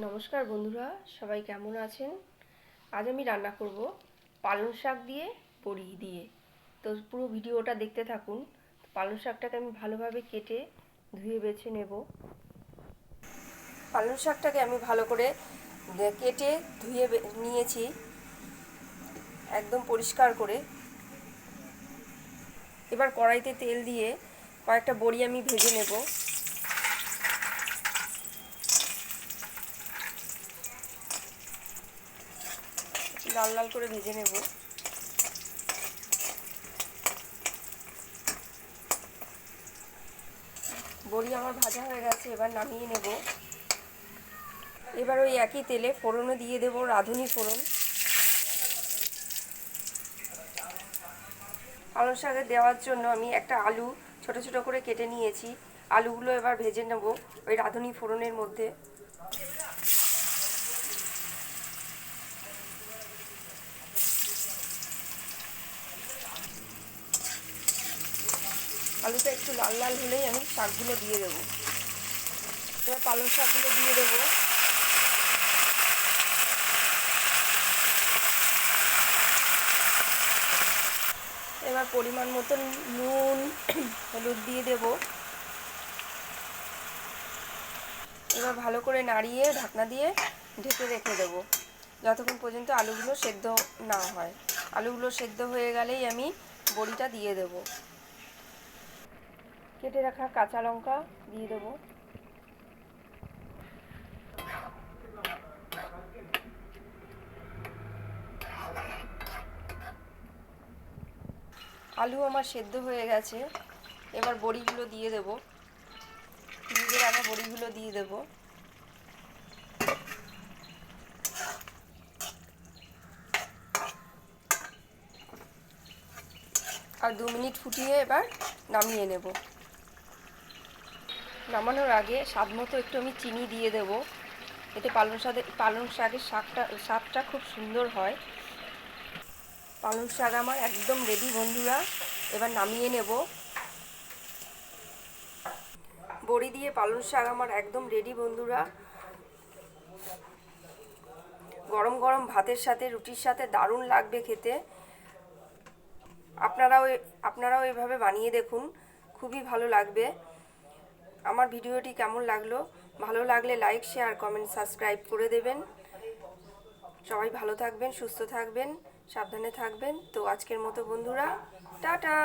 নমস্কার বন্ধুরা, সবাই কেমন আছেন? আজ আমি রান্না করব পালং শাক দিয়ে বড়ি দিয়ে। তো পুরো ভিডিওটা দেখতে থাকুন। পালং শাকটাকে আমি ভালোভাবে কেটে ধুয়ে বেছে নেব। পালং শাকটাকে আমি ভালো করে কেটে ধুয়ে নিয়েছি, একদম পরিষ্কার করে। এবার কড়াইতে তেল দিয়ে কয়েকটা বড়ি আমি ভেজে নেব। লাল লাল করে ভেজে নেব। বড়ি আমার ভাজা হয়ে গেছে, এবার নামিয়ে নেব। এবার ওই একই তেলে ফোড়নও দিয়ে দেব, রাঁধুনি ফোড়ন। পালং শাকে দেওয়ার জন্য আমি একটা আলু ছোট ছোট করে কেটে নিয়েছি। আলুগুলো এবার ভেজে নেব ওই রাঁধুনি ফোড়নের মধ্যে। আলুটা একটু লাল লাল হলেই আমি শাকগুলো দিয়ে দেবো। এবার পালং শাকগুলো দিয়ে দেবো। এবার পরিমাণ মতন নুন হলুদ দিয়ে দেব। এবার ভালো করে নাড়িয়ে ঢাকনা দিয়ে ঢেকে রেখে দেবো যতক্ষণ পর্যন্ত আলুগুলো সেদ্ধ না হয়। আলুগুলো সেদ্ধ হয়ে গেলেই আমি বড়িটা দিয়ে দেব। কেটে রাখা কাঁচা লঙ্কা দিয়ে দেবো। আলু আমার সেদ্ধ হয়ে গেছে, এবার বড়িগুলো দিয়ে দেব। ভিজে রাখা বড়িগুলো দিয়ে দেব। আর 2 মিনিট ফুটিয়ে এবার নামিয়ে নেব। নামানোর আগে স্বাদ মতো একটু আমি চিনি দিয়ে দেব, এতে পালং শাকের স্বাদটা খুব সুন্দর হয়। পালং শাক আমার একদম রেডি বন্ধুরা, এবার নামিয়ে নেব। বড়ি দিয়ে পালং শাক আমার একদম রেডি বন্ধুরা। গরম গরম ভাতের সাথে, রুটির সাথে দারুণ লাগবে খেতে। আপনারাও এভাবে বানিয়ে দেখুন, খুবই ভালো লাগবে। আমার ভিডিওটি কেমন লাগলো? ভালো লাগলে লাইক, শেয়ার, কমেন্ট, সাবস্ক্রাইব করে দেবেন। সবাই ভালো থাকবেন, সুস্থ থাকবেন, সাবধানে থাকবেন। তো আজকের মতো বন্ধুরা, টাটা।